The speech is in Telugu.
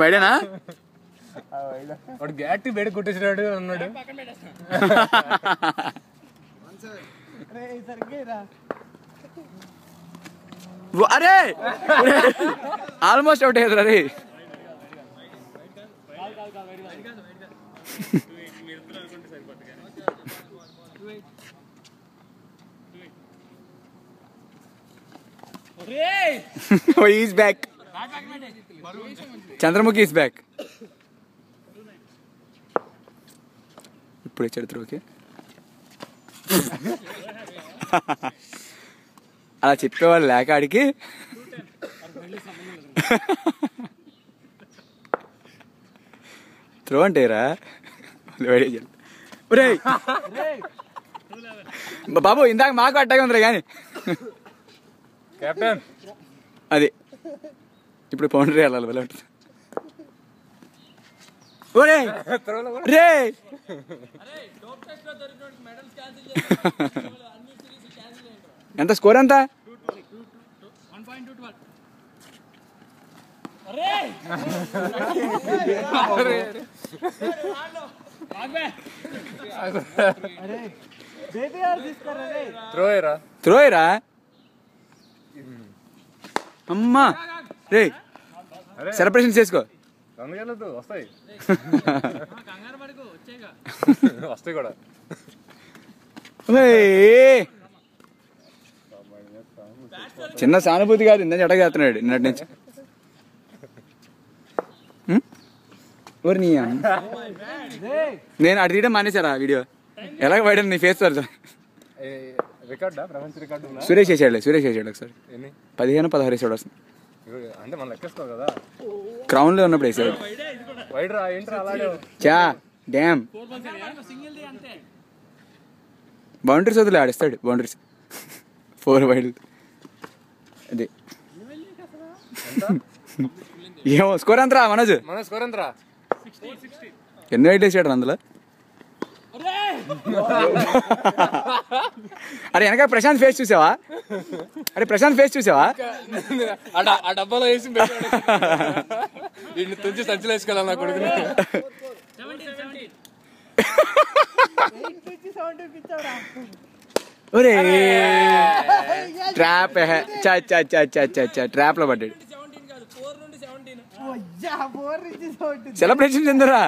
వైడేనా వాడు గ్యాట్ బయట కొట్టేసినాడు అన్నాడు. అరే ఆల్మోస్ట్ అవుట్ అయ్యారు అరే. Is back. Chandramukhi is back. ఇప్పుడు చరిత్ర ఓకే. అలా చెప్పేవాళ్ళు లేక ఆడికి. త్రో అంటేరా బాబు ఇందాక మాకు అట్టాగా ఉందిలే కానీ కెప్టెన్ అది ఇప్పుడు బౌండరీ వెళ్ళాలి వెళ్ళ ఉంటుంది. రే ఎంత స్కోర్ ఎంత? త్రోయరా అమ్మా. రే సెలబ్రేషన్ చేసుకో. వస్తాయి వస్తాయి కూడా. చిన్న సానుభూతి కాదు ఇంత జటగా చేస్తున్నాడు నిన్నటి నుంచి. నేను అటు తీయడం మానేశారా వీడియో ఎలాగ పడాను నీ ఫేస్ సార్. సురేష్ వేసాడు ఒకసారి 15-16 వేసాడు వస్తుంది. అంటే మనం లెక్కేస్తావు కదా క్రౌన్ లో ఉన్నప్పుడు వేసాడు. చా డ్యామ్ బౌండరీస్ వదిలే ఆడిస్తాడు. Boundaries 4 wide. అదే ఏమో స్కోర్ ఎంతరా మనోజ్? ఎన్ని వైడ్ వేసాడు అందులో? అరే వెనక ప్రశాంత్ ఫేస్ చూసావా? ఆ డబ్బాలో వేసి వీడిని తుంచి సంచులు వేసుకోవాలి నా కొడుకుని. ట్రాప్ ట్రాప్ లో పడ్డాడు. సెలబ్రేషన్ చెందరా?